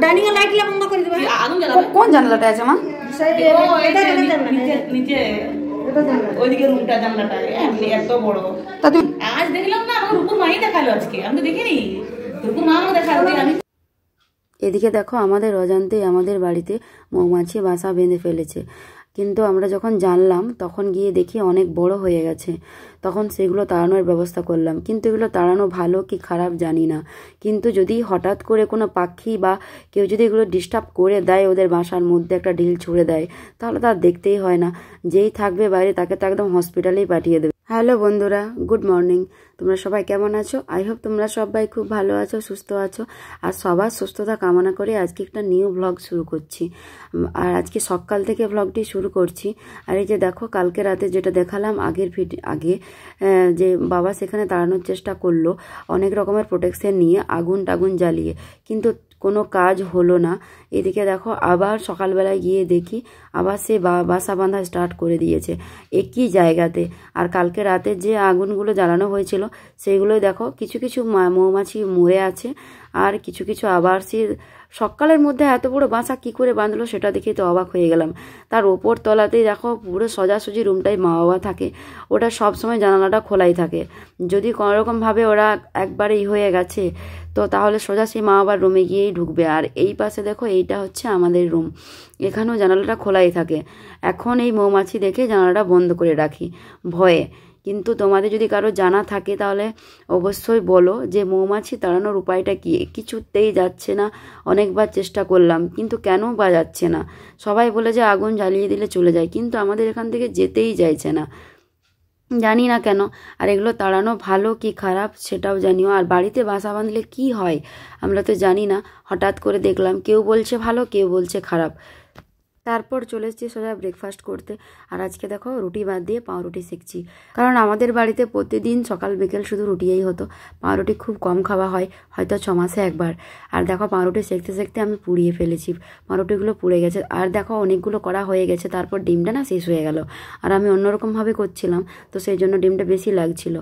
Dining এর light বন্ধ করে দিবা। কোন জানলাটা আছে মা? নিচে ওইদিকে রুমটা জানলাটা এমনি এত বড়। আজ দেখলাম না, আমার রূপুর মাই দেখালো আজকে, আমি তো দেখিনি। রূপুর মা আমাকে দেখালো। আমি এদিকে দেখো আমাদের অজান্তেই আমাদের বাড়িতে মৌমাছি বাসা বেঁধে ফেলেছে, কিন্তু আমরা যখন জানলাম তখন গিয়ে দেখি অনেক বড় হয়ে গেছে। তখন সেগুলো তাড়ানোর ব্যবস্থা করলাম, কিন্তু এগুলো তাড়ানো ভালো কি খারাপ জানি না। কিন্তু যদি হঠাৎ করে কোনো পাখি বা কেউ যদি এগুলো ডিস্টার্ব করে দেয়, ওদের বাসার মধ্যে একটা ঢিল ছুঁড়ে দেয়, তাহলে তার দেখতেই হয় না। যেই থাকবে বাইরে তাকে তো একদম হসপিটালেই পাঠিয়ে দেবে। হ্যালো বন্ধুরা, গুড মর্নিং। তোমরা সবাই কেমন আছো? আই হোপ তোমরা সবাই খুব ভালো আছো, সুস্থ আছো। আর সবার সুস্থতা কামনা করে আজকে একটা নিউ ব্লগ শুরু করছি। আর আজকে সকাল থেকে ব্লগটি শুরু করছি। আর এই যে দেখো, কালকে রাতে যেটা দেখালাম আগে যে বাবা সেখানে তাড়ানোর চেষ্টা করলো অনেক রকমের প্রোটেকশন নিয়ে, আগুন টাগুন জ্বালিয়ে, কিন্তু কোনো কাজ হলো না। এদিকে দেখো আবার সকালবেলায় গিয়ে দেখি আবার সে বাসা বাঁধা স্টার্ট করে দিয়েছে একই জায়গাতে। আর কালকে রাতে যে আগুনগুলো জ্বালানো হয়েছিল সেগুলোই দেখো কিছু কিছু মৌমাছি মরে আছে, আর কিছু কিছু আবার সে সকালের মধ্যে এত বড় বাসা কি করে বাঁধলো সেটা দেখে তো অবাক হয়ে গেলাম। তার ওপর তলাতেই দেখো পুরো সোজাসুজি রুমটাই মা বাবা থাকে, ওটা সবসময় জানালাটা খোলাই থাকে। যদি কোনোরকমভাবে ওরা একবারেই হয়ে গেছে তো তাহলে সোজা সেই মা বাবার রুমে গিয়েই ঢুকবে। আর এই পাশে দেখো এইটা হচ্ছে আমাদের রুম, এখানেও জানালাটা খোলাই থাকে। এখন এই মৌমাছি দেখে জানালাটা বন্ধ করে রাখি ভয়ে। কিন্তু তোমাদের যদি কারো জানা থাকে তাহলে অবশ্যই বলো যে মৌমাছি তাড়ানোর উপায়টা কী। কিছুতেই যাচ্ছে না, অনেকবার চেষ্টা করলাম কিন্তু কেন বা যাচ্ছে না। সবাই বলে যে আগুন জ্বালিয়ে দিলে চলে যায়, কিন্তু আমাদের এখান থেকে যেতেই চাইছে না, জানি না কেন। আর এগুলো তাড়ানো ভালো কি খারাপ সেটাও জানিও। আর বাড়িতে বাসা বাঁধলে কি হয় আমরা তো জানি না। হঠাৎ করে দেখলাম কেউ বলছে ভালো, কেউ বলছে খারাপ। তারপর চলে এসেছি সোজা ব্রেকফাস্ট করতে। আর আজকে দেখো রুটি বাদ দিয়ে পাউরুটি সেঁকছি, কারণ আমাদের বাড়িতে প্রতিদিন সকাল বিকেল শুধু রুটিই হতো। পাউরুটি খুব কম খাওয়া হয়, হয়তো 6 মাসে একবার। আর দেখো পাউরুটি সেঁকতে সেঁকতে আমি পুড়িয়ে ফেলেছি, পাউরুটিগুলো পুড়ে গেছে। আর দেখো অনেকগুলো করা হয়ে গেছে, তারপর ডিমটা না শেষ হয়ে গেল। আর আমি অন্যরকমভাবে করছিলাম তো সেই জন্য ডিমটা বেশি লাগছিল।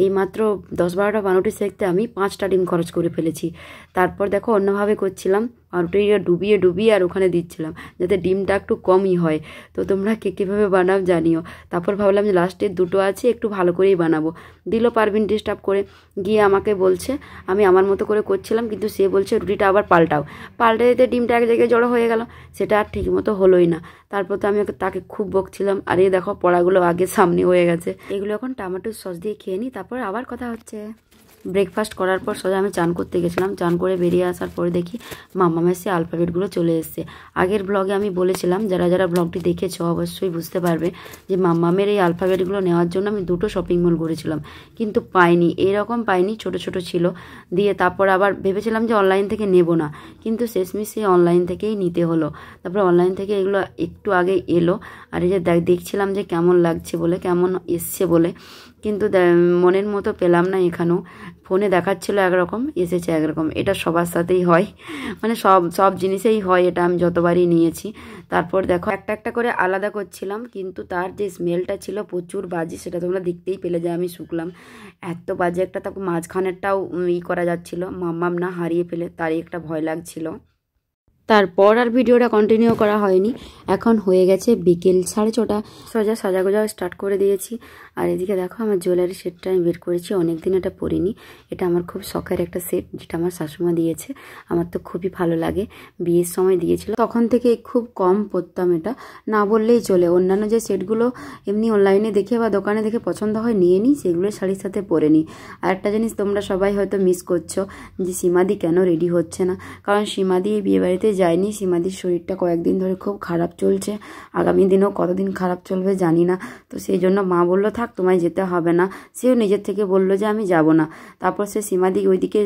এই মাত্র 10-12টা পাউরুটি সেঁকতে আমি 5টা ডিম খরচ করে ফেলেছি। তারপর দেখো অন্যভাবে করছিলাম, পাউরুটিটা ডুবিয়ে ডুবিয়ে আর ওখানে দিচ্ছিলাম যাতে ডিমটা একটু কমই হয়। তো তোমরা কে কীভাবে বানাও জানিও। তারপর ভাবলাম যে লাস্টের দুটো আছে একটু ভালো করেই বানাবো। দিল পারভিন ডিস্টার্ব করে, গিয়ে আমাকে বলছে আমি আমার মতো করে করছিলাম, কিন্তু সে বলছে রুটিটা আবার পাল্টে দিতে ডিমটা এক জায়গায় জড়ো হয়ে গেল, সেটা আর ঠিক মতো হলোই না। তারপর তো আমি তাকে খুব বকছিলাম। আর এই দেখো পড়াগুলো আগে সামনে হয়ে গেছে, এগুলো এখন টমেটোর সস দিয়ে খেয়ে নিই, তারপর আবার কথা হচ্ছে। ব্রেকফাস্ট করার পর সোজা আমি চান করতে গেছিলাম। চান করে বেরিয়ে আসার পরে দেখি মাম্মামের সে আলফাবেটগুলো চলে এসছে। আগের ব্লগে আমি বলেছিলাম, যারা যারা ব্লগটি দেখেছো অবশ্যই বুঝতে পারবে যে মাম্মামের এই আলফাবেটগুলো নেওয়ার জন্য আমি 2টো শপিং মল ঘুরেছিলাম, কিন্তু পাইনি, এরকম পাইনি, ছোট ছোট ছিল। দিয়ে তারপর আবার ভেবেছিলাম যে অনলাইন থেকে নেব না, কিন্তু শেষমেশ সেই অনলাইন থেকেই নিতে হলো। তারপরে অনলাইন থেকে এগুলো একটু আগে এলো। আর এই যে দেখছিলাম যে কেমন লাগছে বলে, কেমন এসছে বলে, কিন্তু মনের মতো পেলাম না। এখানেও ফোনে দেখাচ্ছিল একরকম, এসেছে একরকম। এটা সবার সাথেই হয়, মানে সব জিনিসেই হয়, এটা আমি যতবারই নিয়েছি। তারপর দেখো একটা একটা করে আলাদা করছিলাম, কিন্তু তার যে স্মেলটা ছিল প্রচুর বাজে, সেটা তোমরা দেখতেই পেলে যে আমি শুকলাম এত বাজে একটা। তারপর মাঝখানেরটাও করা যাচ্ছিল, মাম্মাম না হারিয়ে ফেলে তারই একটা ভয় লাগছিল। তারপর আর ভিডিওটা কন্টিনিউ করা হয়নি। এখন হয়ে গেছে বিকেল 6:30, সোজা সাজাগোজা স্টার্ট করে দিয়েছি। আর এদিকে দেখো আমার জুয়েলারি সেটটা আমি বের করেছি, অনেকদিন এটা পরিনি। এটা আমার খুব শখের একটা সেট, যেটা আমার শাশুমা দিয়েছে। আমার তো খুবই ভালো লাগে, বিয়ের সময় দিয়েছিল, তখন থেকে খুব কম পরতাম, এটা না বললেই চলে। অন্যান্য যে সেটগুলো এমনি অনলাইনে দেখে বা দোকানে দেখে পছন্দ হয় নিয়ে নিই, সেগুলো শাড়ির সাথে পরে নিই। আর একটা জিনিস তোমরা সবাই হয়তো মিস করছো যে সীমাদি কেন রেডি হচ্ছে না, কারণ সীমাদি বিয়ে বাড়িতে যায়নি। সীমাদির শরীরটা কয়েকদিন ধরে খুব খারাপ চলছে, আগামী দিনেও কতদিন খারাপ চলবে জানি না। তো সেই জন্য মা বললো থাক তোমায় যেতে হবে না, সেও নিজের থেকে বললো যে আমি যাব না। তারপর সে সীমাদি ওইদিকে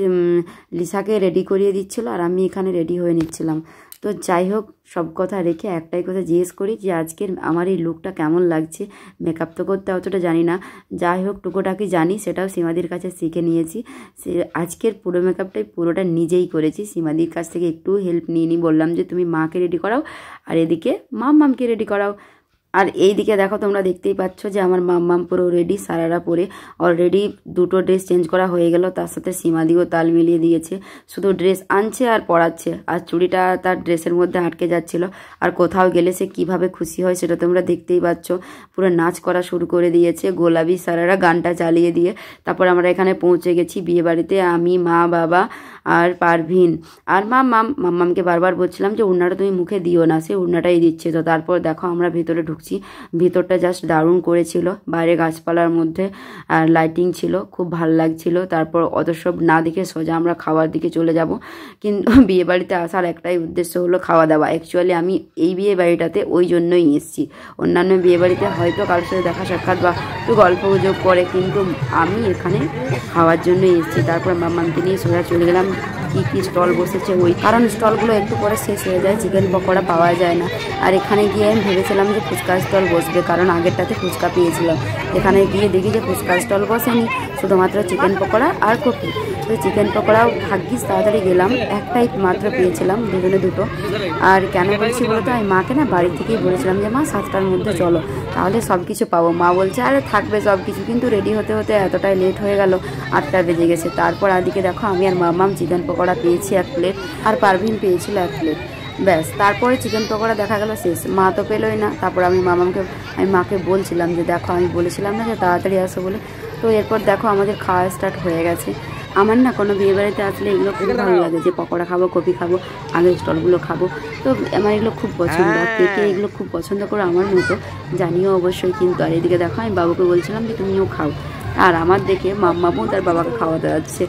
লিসাকে রেডি করিয়ে দিচ্ছিল, আর আমি এখানে রেডি হয়ে নিচ্ছিলাম। তো যাই হোক, সব কথা রেখে একটাই কথা জিজ্ঞেস করি যে আজকের আমার এই লুকটা কেমন লাগছে। মেকআপ তো করতে অতটা জানি না, যাই হোক টুকোটাকি জানি, সেটাও সীমাদির কাছে শিখে নিয়েছি। সে আজকের পুরো মেকআপটাই পুরোটা নিজেই করেছি, সীমাদির কাছ থেকে একটু হেল্প নিয়ে বললাম যে তুমি মাকে রেডি করাও আর এদিকে মামকে রেডি করাও। আর এই দিকে দেখো তোমরা দেখতেই পাচ্ছ যে আমার মাম্মাম পুরো রেডি, সারারা পরে অলরেডি দুটো ড্রেস চেঞ্জ করা হয়ে গেল, তার সাথে সীমাদিও তাল মিলিয়ে দিয়েছে, শুধু ড্রেস আনছে আর পরাচ্ছে, আর চুড়িটা তার ড্রেসের মধ্যে আটকে যাচ্ছিল। আর কোথাও গেলে সে কিভাবে খুশি হয় সেটা তোমরা দেখতেই পাচ্ছ, পুরো নাচ করা শুরু করে দিয়েছে, গোলাপি সারারা গানটা চালিয়ে দিয়ে। তারপর আমরা এখানে পৌঁছে গেছি বিয়ে বাড়িতে, আমি, মা, বাবা আর পারভিন আর মাম্মামকে বারবার বলছিলাম যে উড়নাটা তুমি মুখে দিও না, সে উড়নাটাই দিচ্ছে। তো তারপর দেখো আমরা ভেতরে ঢুকছি, ভিতরটা জাস্ট দারুণ করেছিল, বাইরে গাছপালার মধ্যে আর লাইটিং ছিল, খুব ভালো লাগছিল। তারপর অত সব না দেখে সোজা আমরা খাওয়ার দিকে চলে যাব। কিন্তু বিয়ে বাড়িতে আসার একটাই উদ্দেশ্য হলো খাওয়া দাওয়া। অ্যাকচুয়ালি আমি এই বিয়ে বাড়িটাতে ওই জন্যই এসেছি, অন্যান্য বিয়ে বাড়িতে হয়তো কারোর সাথে দেখা সাক্ষাৎ বা একটু গল্প গুজব করে, কিন্তু আমি এখানে খাওয়ার জন্যই এসেছি। তারপর মাম্মামকে নিয়ে সোজা চলে গেলাম কি স্টল বসেছে ওই, কারণ স্টলগুলো একটু পরে শেষ হয়ে যায়, চিকেন পকোড়া পাওয়া যায় না। আর এখানে গিয়ে আমি ভেবেছিলাম যে ফুচকা স্টল বসবে, কারণ আগেরটাতে ফুচকা পেয়েছিলাম। এখানে গিয়ে দেখি যে ফুচকা স্টল বসেনি, শুধুমাত্র চিকেন পকোড়া আর কফি। তো চিকেন পকোড়াও ভাগ্যিস তাড়াতাড়ি গেলাম, একটাই মাত্র পেয়েছিলাম, দুজনে দুটো। আর কেন বলছি বলতো, আমি মাকে না বাড়ি থেকেই বলেছিলাম যে মা 7টার মধ্যে চলো, তাহলে সব কিছু পাবো। মা বলছে আরে থাকবে সব কিছু, কিন্তু রেডি হতে হতে এতটাই লেট হয়ে গেল, 8টা বেজে গেছে। তারপর আদিকে দেখো আমি আর মাম্মাম চিকেন পকোড়া পেয়েছি 1 প্লেট, আর পারভিন পেয়েছিল 1 প্লেট, ব্যাস। তারপরে চিকেন পকোড়া দেখা গেল শেষ, মা তো পেলোই না। তারপর আমি মাকে বলছিলাম যে দেখো আমি বলেছিলাম না যে তাড়াতাড়ি আসো বলে। তো এরপর দেখো আমাদের খাওয়া স্টার্ট হয়ে গেছে। আমার না কোনো বিয়ে বাড়িতে আসলে এগুলো খুব ভালো লাগে, যে পকোড়া খাবো, কফি খাবো, আগের স্টলগুলো খাবো। তো আমার এগুলো খুব পছন্দ, আর কে এগুলো খুব পছন্দ করে আমার মতো জানিও অবশ্যই। কিন্তু আর এদিকে দেখো আমি বাবুকে বলছিলাম যে তুমিও খাও, আর আমার দেখে মাম্মামও তার বাবাকে খাওয়াতে যাচ্ছে।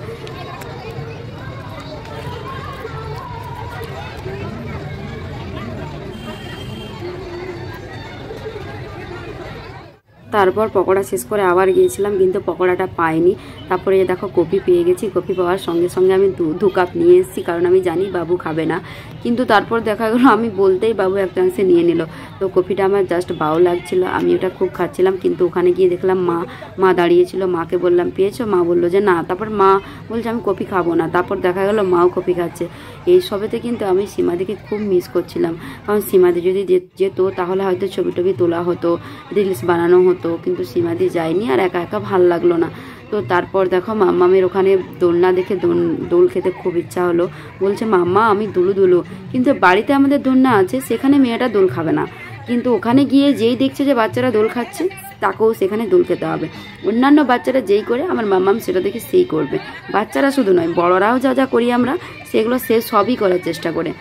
তারপর পকোড়া শেষ করে আবার গিয়েছিলাম, কিন্তু পকোড়াটা পাইনি। তারপরে দেখো কফি পেয়ে গেছি, কফি পাওয়ার সঙ্গে সঙ্গে আমি 2 কাপ নিয়ে এসেছি, কারণ আমি জানি বাবু খাবে না। কিন্তু তারপর দেখা গেলো আমি বলতেই বাবু একটা অংশে নিয়ে নিল। তো কফিটা আমার জাস্ট বাও লাগছিল, আমি ওটা খুব খাচ্ছিলাম। কিন্তু ওখানে গিয়ে দেখলাম মা দাঁড়িয়েছিল, মাকে বললাম পেয়েছো, মা বললো যে না। তারপর মা বলছে আমি কফি খাবো না। তারপর দেখা গেলো মাও কফি খাচ্ছে। এই সবেতে কিন্তু আমি সীমাদিকে খুব মিস করছিলাম, কারণ সীমাদি যদি যেত তাহলে হয়তো ছবি টবি তোলা হতো, রিলস বানানো হতো, কিন্তু সীমাদি যায়নি, আর একা একা ভাল লাগলো না। তো তারপর দেখো মাম্মামের ওখানে দোলনা দেখে দোল খেতে খুব ইচ্ছা হলো, বলছে মাম্মা আমি দুলু। কিন্তু বাড়িতে আমাদের দোলনা আছে, সেখানে মেয়েটা দোল খাবে না। কিন্তু ওখানে গিয়ে যেই দেখছে যে বাচ্চারা দোল খাচ্ছে, তাকেও সেখানে দোল খেতে হবে। অন্যান্য বাচ্চারা যেই করে আমার মাম্মাম সেটা দেখে সেই করবে। বাচ্চারা শুধু নয়, বড়রাও যা করি আমরা, সেগুলো সে সবই করার চেষ্টা করে।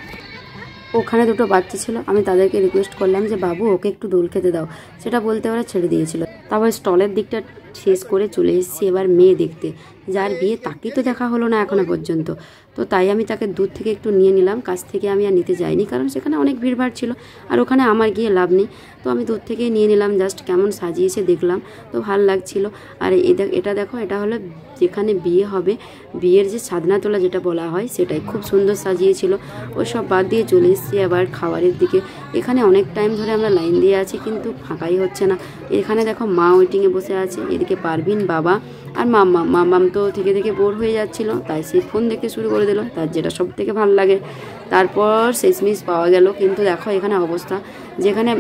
ওখানে 2টো বাচ্চা ছিল, আমি তাদেরকে রিকোয়েস্ট করলাম যে বাবু ওকে একটু দোল খেতে দাও, সেটা বলতে ওরা ছেড়ে দিয়েছিল। তারপর স্টলের দিকটা শেষ করে চলে এসেছি এবার মেয়ে দেখতে, যার বিয়ে তাকেই তো দেখা হলো না এখনো পর্যন্ত। তো তাই আমি তাকে দূর থেকে একটু নিয়ে নিলাম, কাছ থেকে আমি আর নিতে যাইনি, কারণ সেখানে অনেক ভিড়ভাড় ছিল, আর ওখানে আমার গিয়ে লাভ নেই। তো আমি দূর থেকেই নিয়ে নিলাম, জাস্ট কেমন সাজিয়েছে দেখলাম, তো ভালো লাগছিল। আর এটা দেখো, এটা হলো যেখানে বিয়ে হবে, বিয়ের যে সাধনা তোলা যেটা বলা হয়, সেটাই খুব সুন্দর সাজিয়েছিল। ওই সব বাদ দিয়ে চলে এসেছি আবার খাবারের দিকে। এখানে অনেক টাইম ধরে আমরা লাইন দিয়ে আছি, কিন্তু ফাঁকাই হচ্ছে না। এখানে দেখো মা ওয়েটিংয়ে বসে আছে, এদিকে পারভিন, বাবা আর মাম্মাম তো থেকে বোর হয়ে যাচ্ছিল, তাই সে ফোন দেখতে শুরু করে দিল, তার যেটা সব থেকে ভালো লাগে। তারপর শেষমেশ পাওয়া গেল। কিন্তু দেখো এখানে অবস্থা, যেখানে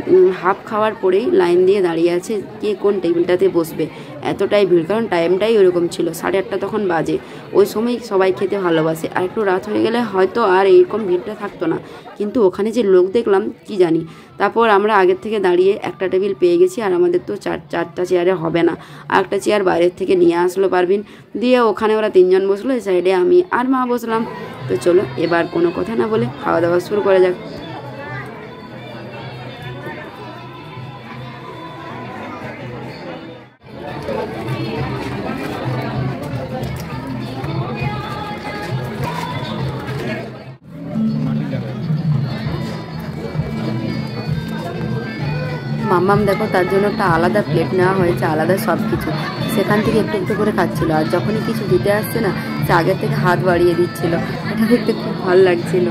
হাফ খাওয়ার পরেই লাইন দিয়ে দাঁড়িয়ে আছে কে কোন টেবিলটাতে বসবে, এতটাই ভিড়। কারণ টাইমটাই ওরকম ছিল, 8:30 তখন বাজে, ওই সময় সবাই খেতে ভালোবাসে। আর একটু রাত হয়ে গেলে হয়তো আর এইরকম ভিড়টা থাকতো না, কিন্তু ওখানে যে লোক দেখলাম কি জানি। তারপর আমরা আগের থেকে দাঁড়িয়ে একটা টেবিল পেয়ে গেছি, আর আমাদের তো 4টা চেয়ারে হবে না, আর একটা চেয়ার বাইরের থেকে নিয়ে আসলো পারভিন, দিয়ে ওখানে ওরা 3 জন বসলো, এই সাইডে আমি আর মা বসলাম। তো চলো এবার কোনো কথা না বলে খাওয়া দাওয়া শুরু করা যাক। মাম্মাম দেখো তার জন্য একটা আলাদা প্লেট নেওয়া হয়েছে, আলাদা সব কিছু, সেখান থেকে একটু একটু করে খাচ্ছিল। আর যখনই কিছু দিতে আসছে না, সে আগের থেকে হাত বাড়িয়ে দিচ্ছিল, এটা দেখতে খুব ভালো লাগছিল।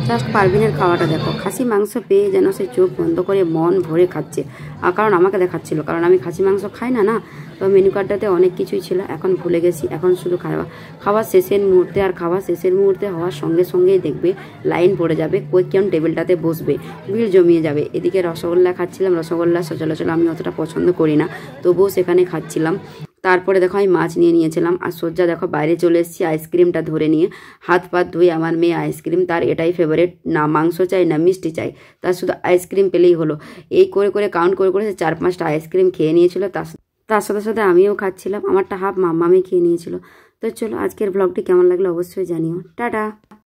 জাস্ট পারভিনের খাওয়াটা দেখো, খাসি মাংস পেয়ে যেন সে চোখ বন্ধ করে মন ভরে খাচ্ছে। আর কারণ আমাকে দেখাচ্ছিল, কারণ আমি খাসি মাংস খাই না না। তো মেনু কার্ডটাতে অনেক কিছুই ছিল, এখন ভুলে গেছি। এখন শুধু খাওয়া শেষের মুহূর্তে, আর খাওয়া শেষের মুহূর্তে হওয়ার সঙ্গে সঙ্গেই দেখবে লাইন পড়ে যাবে, কয়েকজন টেবিলটাতে বসবে, ভিড় জমিয়ে যাবে। এদিকে রসগোল্লা খাচ্ছিলাম, রসগোল্লা সচরাচর আমি অতটা পছন্দ করি না, তবুও সেখানে খাচ্ছিলাম। তারপরে দেখো আমি মাছ নিয়েছিলাম, আর সজ্জা দেখো বাইরে চলে এসেছি আইসক্রিমটা ধরে নিয়ে। হাত পাত ধুয়ে আমার মেয়ে আইসক্রিম, তার এটাই ফেভারিট, না মাংস চাই না মিষ্টি চাই, তার শুধু আইসক্রিম পেলেই হলো। এই করে করে কাউন্ট করে করে সে 4-5টা আইসক্রিম খেয়ে নিয়েছিল। তার সাথে সাথে আমিও খাচ্ছিলাম, আমারটা হাফ মাম্মামি খেয়ে নিয়েছিল। তো চলো, আজকের ব্লগটি কেমন লাগলো অবশ্যই জানিও। টাটা।